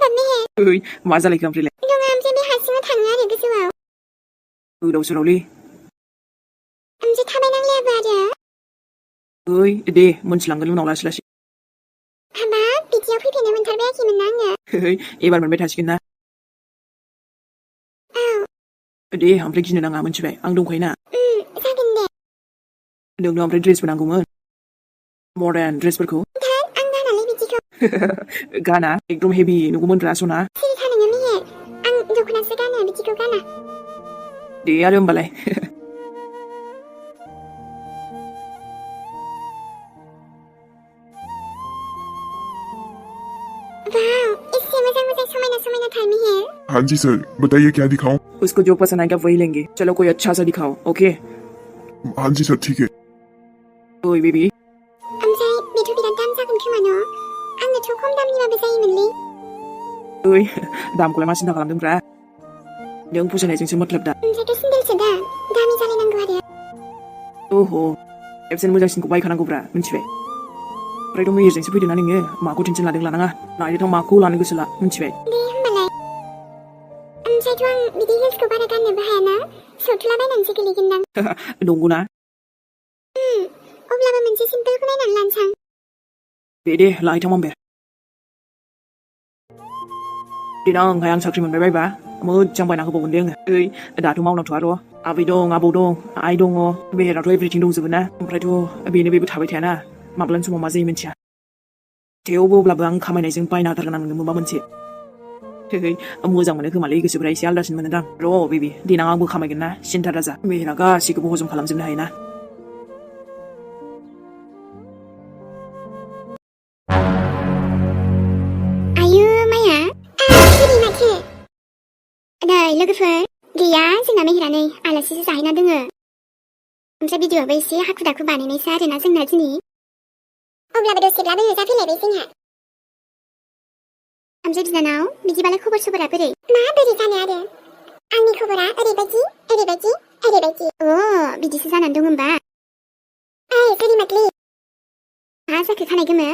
मा जालायखो ओमफ्रायलाय नङा ओमफ्राय बे हारसिंनो थाङो आरो गोजौआव गोदाव सोरावलै ओमफ्राय थाबायनांलायाबो आरो दे मोनथिलांगोन उनाव लासै लासै हाबाब बिदियाव फैफेरनो मोनथारबायाखैमोन ना आङो एबार मोनबाय थासिगोन ना औ दे ओमफ्राय गिनो नाङा मोनथिबाय आं दंखायो ना जागोन दे नोंनो ओमफ्राय ड्रेसबो नांगौमोन मडार्न ड्रेसफोरखौ आं गानालै बिदिखौ गाना एकदम हेभि नुगौमोनब्रा सना सिरि था नोङो मेहेर आं दख'नासो गानो बिदिखौ गाना दे आरो होमबालाय वाव इससे मजा मजा समायना समायना था मेहेर हाँ जी सर बताइए क्या दिखाऊं? उसको जो पसंद आएगा वही लेंगे चलो कोई अच्छा सा दिखाओ ओके हाँ जी सर ठीक है ओए बेबी ओमफ्राय बेथ' बिराद दाम जागोन खोमा न' आंनोथ' खम दामनिबाबो जायोमोनलै ओइ दामखौलाय मा सिन्था खालामदोंब्रा नों फसायनायजोंसो मतलब दा ओमफ्रायथ' सेन्देलसो दा दामि जालायनांगौ आरो ओह खेबसेनो मोजांसिनखौ बायखानांगौब्रा मिन्थिबाय ओमफ्रायथ' मेहेरजोंसो फैदोंना नोङो माखौ टेनसन लादों लानाङा नायनोथ' माखौ लानो गोसो ला मिन्थिबाय दे होमबालाय ओमफ्रायथ' आं बिदि हिल्सखौ बारा गाननोबो हायाना सौथुलाबायनानैसो गोलैगोनदां नंगौना अब्लाबो मोनसे सिम्पोलखौ नायनानै लानसां दे लाहैथां मामबेर देनांहाय आं साख्रि मोनबाय बायबा मोजां बायना होबावगोन दे आङो ओइ दाथ' मावनांथ'आ र' आबै दं आबौ दं आइ दङ बेहेराथ' एभ्रिथिं दंजोबो ना ओमफ्रायथ' बेबो थाबाय थायाना माब्लानि समाव मा जायो मिन्थिया थेवबो अब्लाबो आं खामायनायजों बायना होथारगोन आं नोंनो माबा मोनसे मोजां मोनो खोमालै गोसोफ्रा एसे आलदासिन मोनोदां र' बेबि देनां आंबो खामायगोन ना सिन्था दाजा बेहेरा गासैखौबो हजम खालामजोबनो हायोना आयु माया सिरि माथो नै लोगोफोर गैया जोंना मेहेरा नै आलासिसो जाहैना दोङो ओमफ्राय भिडिअ'आबो एसे हाखु दाखु बानायनायसो आरोना जोंना दिनै अब्लाबो दसेब्लाबो नुजाफैलायबाय जोंहा ओमफ्राय बिनानाव बिदिबालाय खबर सबरा बोरै माबोरै जानो आरो आंनि खबरा ओरैबायदि ओरैबायदि ओरैबायदि बिदिसो जानानै दं होमबा ओइ सोरि माथो मा जाखो खानाय गोमो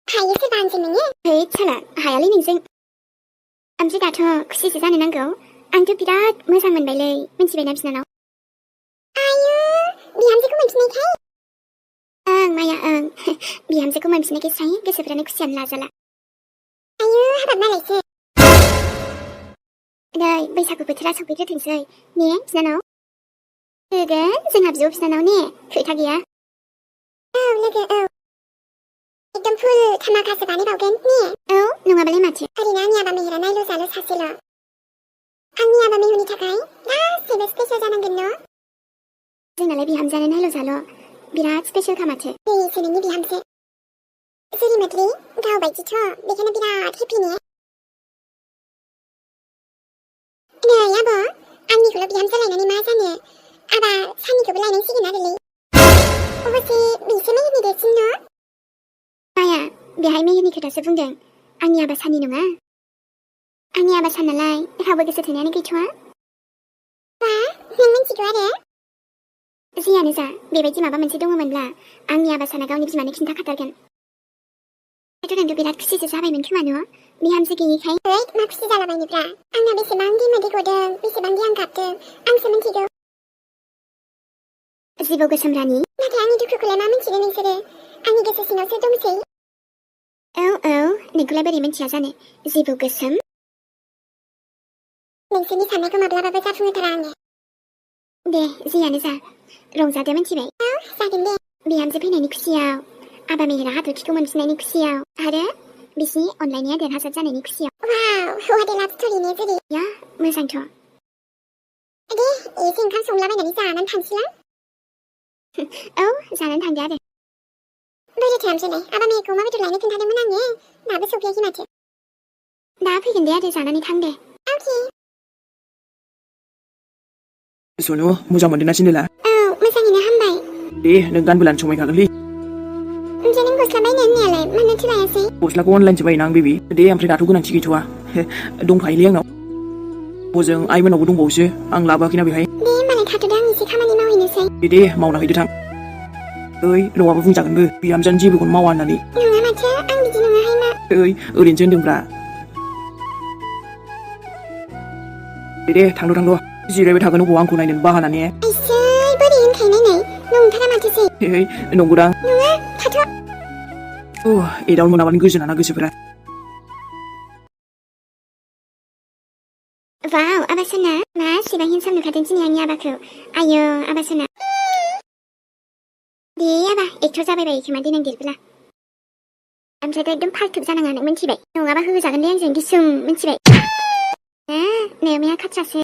हायो सोरबा आंजों नोङो है साला हायालै नोंजों ओमफ्राय दाथ' खुसिसो जानो नांगौ आंथ' बिराद मोजां मोनबायलै मिन्थिबायना बिनानाव आयु बिहामजोखौ मोनफिननायखाय ओं माया ओं बिहामजोखौ मोनफिननायखाय गोसोफ्रानो खुसियानो लाजाला आयु हाबाब मालायसो नै बैसागु बोथोरा सफैग्रोथोंसै ने बिनानाव होगोन जोंहा बिब' बिनानाव ने खोथा गैया औ लोगो औ एकदम फुल धामाकासो बानायबावगोन ने औ नङाबालाय माथो ओरैनो आंनि आबा मेहेरा नायल' जाल' सासेल' आंनि आबा मेहुनि थाखाय गासैबो स्पेसियेल जानांगोन न' जोंनालाय बिहामजोआनो नायल' जाल' बिराद स्पेसियेलखा माथो बेसो नोंनि बिहामजो सोरिमाद्रि गाव बायदिथ' बेखायनो बिराद हेपि ने नै आब' आंनिखौल' बिहामजो लायनानै मा जानो आबा साननिखौबो लायनांसिगोन आरोलै अबसे बेसो मेहेरनि देरसिन न' माया बेहाय मेहेरनि खोथासो बुंदों आंनि आबा साननि नङा आंनि आबा साननालाय रावबो गोसो थोनायानो गैथ'वा मा नों मिन्थिगौ आरो जियानो जा बेबायदि माबा मोनसे दङमोनब्ला आंनि आबा साना गावनि बिमानो खिन्थाखाथारगोन नोंथ' बिराद खुसिसो जाबायमोन खोमा न' बिहामजो गैयैखाय मा खुसि जालाबायनोब्रा आंना बेसेबांदि मोदै गदों बेसेबांदि आं गाबदों आंसो मिन्थिगौ जिबौ गोसोम रानि नाथाय आंनि दुखुखौलाय मा मिन्थिनो नोंसोरो आंनि गोसो सिङावसो दंसै औ नोंखौलाय बोरै मिन्थिया जानो जिबौ गोसोम नोंसोरनि साननायखौ माब्लाबाबो जाफुंहोथारा आङो दे जियानो जा रंजादो मिन्थिबाय औ जागोन दे बिहामजो फैनायनि खुसियाव आबा मेहेरा हाथरखिखौ मोनफिननायनि खुसियाव आरो बिसिनि अनलायनाया देरहासार जानायनि खुसियाव वाव हौवादे लाभ स्ट'रि ने जेरै या मोजांथ' दे एसे ओंखाम संलाबायनानै जानानै थांसैलां औ जानानै थांदो आरो बोरैथो ओमफ्रायलाय आबा मेहेरखौ अमा बेदर लायनो खोन्थादोंमोन आङो दाबो सफैयाखै माथो दा फैगोन दे आरो जानानै थां दे अके सनु मोजां मोनदोंना सिन्देला औ मोजाङैनो हामबाय दे नों गानबोलानो समायखागोनलै ओमफ्राय नों गस्ला बायनो होननायालाय मानोथो लायासै गस्लाखौ अनलाइनसो बायोना आं बेबि दे ओमफ्राय दाथ' गोनांथि गैथ'वा दंखायोलै आंनाव हजों आइमोनावबो दंबावोसो आं लाबोआखैना बेहाय दे होमबालाय थाथ'दो आं एसे खामानि मावहैनोसै दे मावना हैदो थां ओइ न'आबो बुंजागोनबो बिहामजोआनो जेबोखौनो मावा होननानै नङा माथो आं बिदि नङाहाय मा ओइ ओरैनोसो होनदोंब्रा दे थांद' जिरायबाय थागोन अबाव आंखौ नायनो बाहाना ने आइसै बोरै होनखायनायनाय नंथारा माथोसै नंगौदां नङा थाथ' एदावनो मोनाबानो गोजोना गोसोफोरा वाव आबासना मासेबां हेन्डसाम नुखादों दिनै आंनि आबाखौ आयो आबासना दे आबा एक्टर जाबाय बायो खोमा देनां देरबोला ओमफ्राय एकदम फाल्थुब जानाङा नों मिन्थिबाय नङाबा होजागोन दे आंजों गिसुं मिन्थिबाय नोमाया खाथ्रासो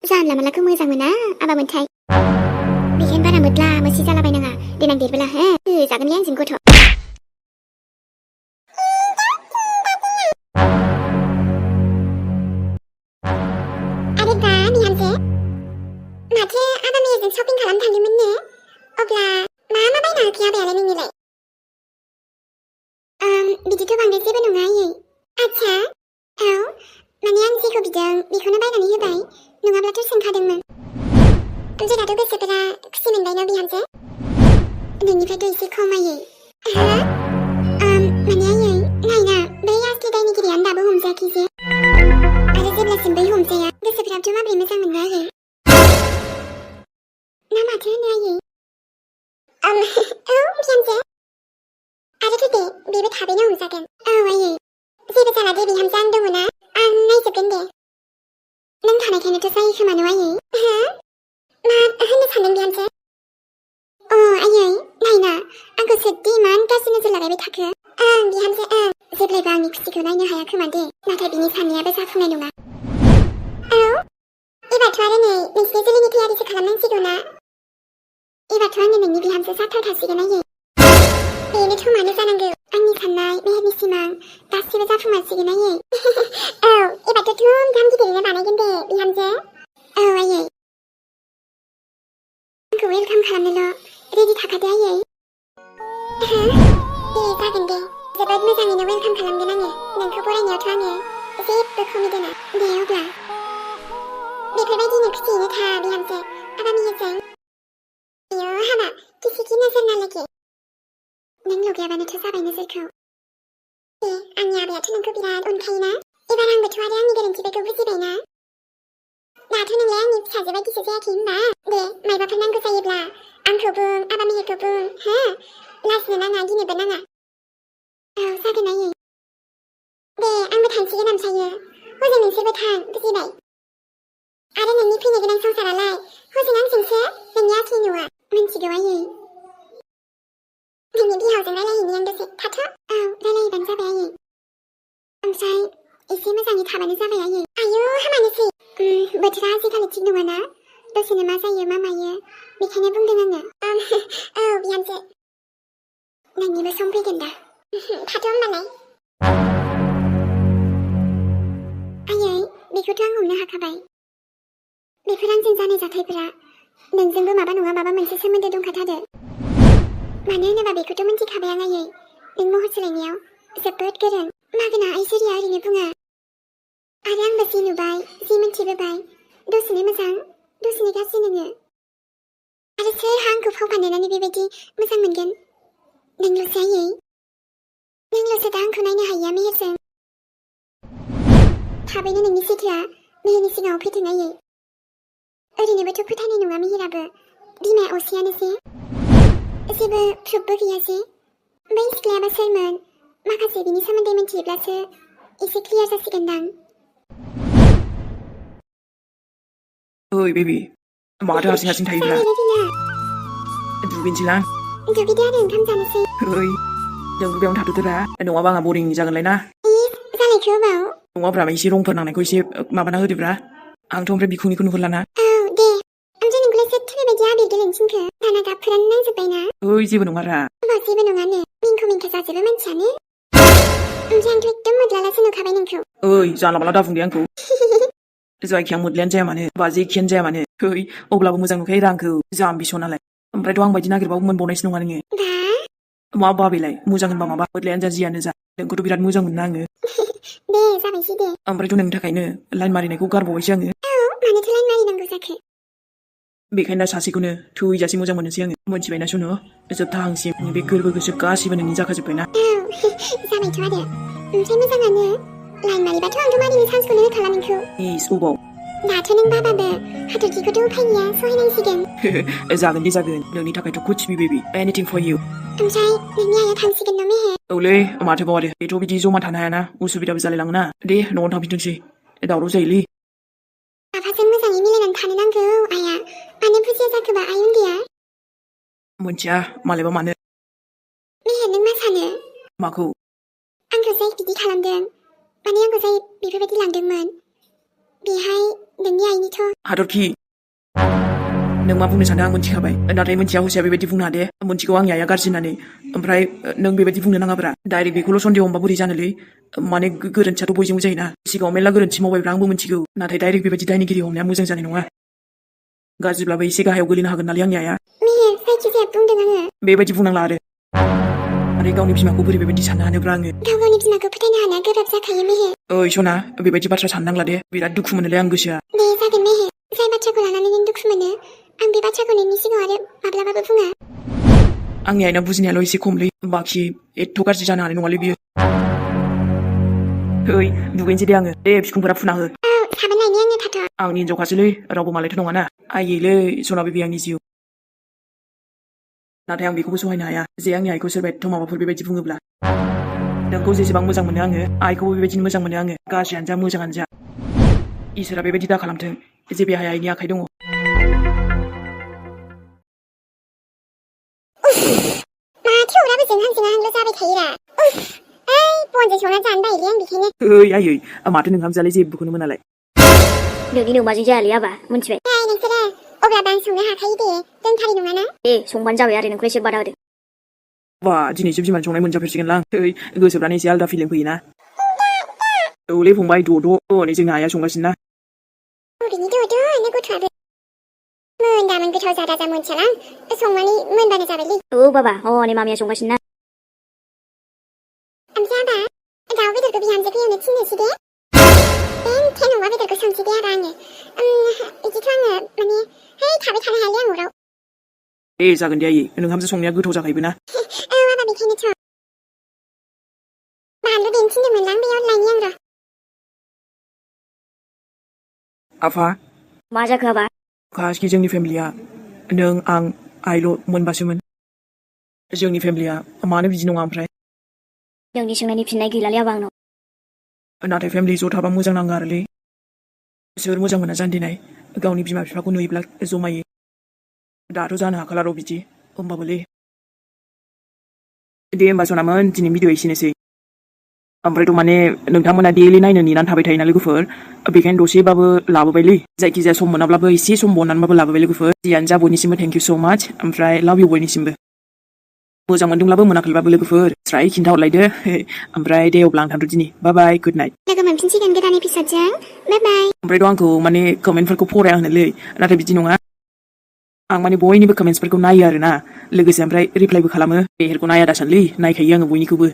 जानला मालाखौ मोजां मोना आबामोनथाय बेखायनो बारा मोद्ला मोसि जालाबायनाङा देनां देरबोला होजागोनलै आंजों गथ' आरे बा बिहामजो माथो आबा मेजों शपिं खालामनो थांदोंमोननो अब्ला मा बायना होखो आबायालाय नोंनिलाय बिदिथ' बांद्राय जेबो नङा आयै आच्छा औ माने आं जेखौ बिदों बेखौनो बायनानै होबाय नङाब्लाथ' सोंखादोंमोन जोंनाथ' गोसोफोरा खुसि मोनबाय न' बिहामजो नोंनिफ्रायथ' एसे खम आयै माने आयै नायना बै आसलि दायनिगिरियानो दाबो हमजायाखै जे आरो जेब्लासिम बै हमजाया गोसोफ्राबोथ' माबोरै मोजां मोननो आयै ना माथो होनो आयै औ बिहामजो आरोथ' दे बेबो थाबैनो हमजागोन औ आयै जेबो जाला दे बिहामजो आं दङ ना आं नायजोबगोन दे नों थानायखायनोथ' जायो खोमा न' आयै मा होननो सानदों बिहामजो आयै नायना आंखौ सोरदि इमान गाज्रि नोजोर लागायबाय थाखो बिहामजो जेब्लायबो आंनि खुसिखौ नायनो हाया खोमा दे नाथाय बिनि साननायाबो जाफुंनाय नङा औ एबारथ' आरो नै नोंसिनि जुलिनि थियारिसो खालामनांसिगौ ना एबारथ' आङो नोंनि बिहामजो जाथारखासिगोन आयै बेनोथ' मानो जानांगौ आंनि साननाय मेहेरनि सिमां गासिबो जाफुंमारसिगोन आयै एबारथ' धुम-धाम गिदिरैनो बानायगोन दे बिहामजो आयै आंखौ वेलकाम खालामनोल' रेडि थाखादो आयै दे जागोन दे जोबोद मोजाङैनो वेलकाम खालामगोन आङो नोंखौ बरायनायावथ' आङो जेबो खमि दोना दे अब्ला बेफोरबायदिनो खुसियैनो था बिहामजो आबा मेहेरजों आयो हाबा किसिखि नोजोर नालागे नों लगायाबानोथ' जाबाय नोजोरखौ दे आंनि आबायाथ' नोंखौ बिराद अनखायोना एबार आंबोथ' आरो आंनि गोरोन्थिफोरखौ बुजिबायना दाथ' नोंलाय आंनि फिसाजो बायदिसो जायाखै होनबा दे मायबाफोर नांगौ जायोब्ला आंखौ बुं आबा मेहेरखौ बुं लाजिनो नाङा गिनोबो नाङा जागोन आयै दे आंबो थांसिगोन ओमफ्रायो हजों नोंसोरबो थां बुजिबाय आरो नोंनि फैनो गोनां संसारालाय हजों आंजोंसो नोंनि आसलि न'आ मिन्थिगौ आयै नोंनि बिहावजों रायलायहैनि आं दसे थाथ' रायलायहैबानो जाबाय आयै ओमफ्राय एसे मोजाङै थाबानो जाबाय आयै आयौ हामानोसै बोथोरा आजिखालि थिग नङाना दसेनो मा जायो मा मायो बेखायनो बुंदों आङो बिहामजो नोंनिबो सम फैगोन दा थाथ' होमबालाय आयै बेखौथ' आं हमनो हाखाबाय बेफोर आंजों जानाय जाथायफोरा नोंजोंबो माबा नङा माबा मोनसे सोमोन्दो दंखाथारो मानो होनोबा बेखौथ' मिन्थिखाबाय आं आयै नों महर सोलायनायाव जोबोद गोरों मागोना आइसोरिया ओरैनो बुङा आरो आंबो जि नुबाय जि मिन्थिबोबाय दसेनो मोजां दसेनो गाज्रि नोङो आरो सोरहा आंखौ फाव फान्दायनानै बेबायदि मोजां मोनगोन नोंल'सो आयै नोंल'सो दा आंखौ नायनो हायिया मेहेरजों थाबैनो नोंनि सैथोआ मेहेरनि सिगाङाव फैथों आयै ओरैनोबोथ' फोथायनाय नङा मेहेराबो बिमाया असेयानोसै जेबो प्रुफबो गैया जे बै सिख्लायाबा सोरमोन माखासे बिनि सोमोन्दै मिन्थियोब्लासो एसे क्लियार जासिगोनदां ओइ बेबि माथो हारसिं थायोब्रा दुगैनोसैलां दुगैदो आरो ओंखाम जानोसै ओइ जों बेयावनो थाथ'दोरा नङाबा आंहा बरिं जागोनलाय ना जालायखो अबाव नङाब्रा एसे रंफोर नांनायखौ एसे माबाना होदोब्रा आंथ' ओमफ्राय बिखुंनिखौ नुहुरलाना दे ओमफ्राय नोंखौलाय सोरथो बेबायदि आबिर गेलेनो थिनखो दाना गाबफोरानो नांजोब्बायना ओइ जेबो नङारा जेबो नङानो मिंखौ मिंखा जाजोबो मानसियानो ओमफ्राय आंथ' एकदम मोद्लालासो नुखाबाय नोंखौ ओइ जानला माला दाबुं दे आंखौ जायखिया मोद्लायानो जाया मानो बा जेखियानो जाया मानो अब्लाबो मोजां नुखायो रांखौ जाम्बिसो नालाय ओमफ्रायथ' आं बायदि नागिरबाबो मोनबावनायसो नङा नोङो मा बाबेलाय मोजां होनबा माबा मोद्लायानो जा जियानो जा नोंखौथ' बिराद मोजां मोनो आङो दे जाबायसै दे ओमफ्रायथ' नोंनि थाखायनो लाइन मारिनायखौ गारबावबायसो आङो मानोथो लाइन मारिनांगौ जाखो बेखायनो दा सासेखौनो थैजासे मोजां मोननोसै आङो मोनथिबायना सुनु जोबथाहांसिम बे गोरबो गोसो गासिबो नोंनि जाखाजोब्बायना जाबायथ' आरो ओमफ्राय मोजाङानो लाइन मारिबाथ' आंथ' मारिनो चान्सखौनो होखाला नोंखौ इस अबाव दाथ' नों बाबाबो हाथरखिखौथ' उफाय गैया सहायनांसिगोन जागोन दे जागोन नोंनि थाखायथ' कुछ बि बेबि एनिथिं फर इउ ओमफ्राय नोंनि आइया थांसिगोन न' मेहे औलै माथोबाव आरो बेथ' बिदि जमा थानो हायाना उसुबिदाबो जालायलाङोना दे न'आवनो थांफिनथोंसै दावराव जायोलै आफाजों मोजाङै मिलायनानै थानो नांगौ आइया मानो बुजिया जाखोबा आइ उन्दैया मोनथिया मालायबा मानो मेहे नों मा सानो माखौ आंखौ जाय बिदि खालामदों माने आंखौ जाय बेफोरबायदि लांदोंमोन बेहाय नोंनि आइनिथ' हाथरखि नों मा बुंनो सानो आं मोनथिखाबाय नाथाय मोनथिया हसिया बेबायदि बुंनो हादे मोनथिगौ आंनि आइया गाज्रि होननानै ओमफ्राय नों बेबायदि बुंनो नाङाब्रा डाइरेक्ट बेखौल' सन्देह हमबा बोरै जानोलै माने गोरोन्थियाथ' बयजोंबो जायोना सिगाङाव मेरला गोरोन्थि मावबायब्रा आंबो मोनथिगौ नाथाय डाइरेक्ट बेबायदि दायनिगिरि हमनाया मोजां जानाय नङा गाज्रिब्लाबो एसे गाहायाव गोलैनो हागोन नालाय आंनि आइया मेहे जायखिजाया बुंदों आङो बेबायदि बुंनांला आरो गावनि बिमाखौ बोरै बेबायदि साननो हानोब्रा आङो गाव गावनि बिमाखौ फोथायनो हानाया गोब्राब जाखायो मेहे ओइ सना बेबायदि बाथ्रा साननांला दे बिराद दुखु मोनोलै आं गोसोआ दे जागोन मेहे जाय बाथ्राखौ लानानै नों दुखु मोनो आं बे बाथ्राखौ नोंनि सिगाङाव आरो माब्लाबाबो बुङा आंनि आइना बुजिनायाल' एसे खमलै बाखि एथ' गाज्रि जानो हानाय नङालै बियो ओइ दुगैनोसै दे आङो दे बिखुंफोरा फुना हो औ साबोन लायनि आंनो थाथ' आंनि हिनजावखासोलै रावबो मालायथ' नङाना आइयैलै सना बेबि आंनि जिउ नाथाय आं बेखौबो सहायनो हाया जे आंनि आइखौ सोरबा एथ' माबाफोर बेबायदि बुङोब्ला नोंखौ जेसेबां मोजां मोनो आङो आइखौबो बेबायदिनो मोजां मोनो आङो गाज्रियानो जा मोजाङानो जा इसोरा बेबायदि दा खालामथों जे बेहाय आइनि आखाइ दङ माथो अराबो जोंहां जोंहांल' जाबाय थायोरा ओइ बनजों संना जानो बायोलै आं बेखायनो ओइ आयै माथो नोंहाम जालाय जेबोखौनो मोनालाय नोंनि नोमाजों जायालै आबा मोनथिबाय ओइ नोंसोरो अब्लाबो आं संनो हाखायो दे दोनथारि नङाना दे संबानो जाबाय आरो नोंखौ एसे बादा होदो बा दिनैसो बिमानि संनाय मोनजाफेरसिगोनलां ओइ गोसोफ्रानो एसे आलदा फिलिं फैयोना औलै फंबाय द' नै जोंना आइया संगासिनो ना बबेनि द'ना गथ'आबो मोनदामोन गोथाव जादा जा मोनथियालां संनानै मोनबानो जाबायलै औ बाबा हनै मामिया संगासिनो ना ओमफ्राय आबा दाउ बेदरखौ बिहामजोखौ एवनो थिननोसै दे थेन अमा बेदरखौ संसै दे आबा आङो बिदिथ' आङो माने है थाबाय थानो हायालै आं अराव दे जागोन दे आयै नोंहामजो संनाया गोथाव जाखायोबो ना औ आबा बेखायनोथ' बानलु देनो थिनदोंमोनलां बेयाव लायनि आं र' आफा मा जाखो आबा गासिबो जोंनि फेमिलिया नों आं आइल' मोनबासोमोन जोंनि फेमिलिया मानो बिदि नङा ओमफ्राय नोंनि सोंनायनि फिननाय गैलालै आबा आंनाव नाथाय फेमिलि ज' थाबा मोजां नाङो आरोलै सोर मोजां मोना जानो देनाय गावनि बिमा बिफाखौ नुयोब्ला जमायो दाथ' जानो हाखाला र' बिदि होमबाबोलै दे होमबा सनामोन दिनै भिडिअ एसेनोसै ओमफ्रायथ' माने नोंथांमोना डेलि नायनो नेनानै थाबाय थायो ना लोगोफोर बेखायनो दसेबाबो लाबोबायलै जायखिजाया सम मोनाब्लाबो एसे सम बननानैबाबो लाबोबाय लोगोफोर जियानो जा बयनिसिमबो थेंक इउ स' माच ओमफ्राय लाभ इउ बयनिसिमबो मोजां मोनदोंब्लाबो मोनाखैब्लाबो लोगोफोर स्राय खिन्थाहरलायदो ओमफ्राय दे अब्ला आं थांथ' दिनै बाय बाय गुड नाइट लोगो मोनफिनसिगोन गोदान एपिसडजों बाय बाय ओमफ्रायथ' आंखौ माने कमेन्टफोरखौ फराया होनोलै नाथाय बिदि नङा आं माने बयनिबो कमेन्ट्सफोरखौ नायो आरोना लोगोसे ओमफ्राय रिप्लाइबो खालामो बेफोरखौ नाया दासानलै नायखायो आङो बयनिखौबो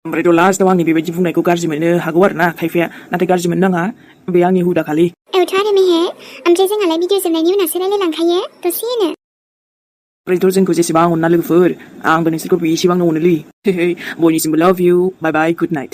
ओमफ्रायथ' लास्टआव आंनि बेबायदि बुंनायखौ गाज्रि मोननो हागौ आरोना खायफाया नाथाय गाज्रि मोननो नाङा बे आंनि हुदाखालि औथ' आरो मेहे ओमफ्राय जोंहालाय भिडिअ जोबनायनि उनावसो रायलायलांखायो दसेनो ओमफ्रायथ' जोंखौ जेसेबां अनना लोगोफोर आंबो नोंसोरखौ बेसेबांनो अनोलै बयनिसिमबो लाभ इउ बाय बाय गुड नाइट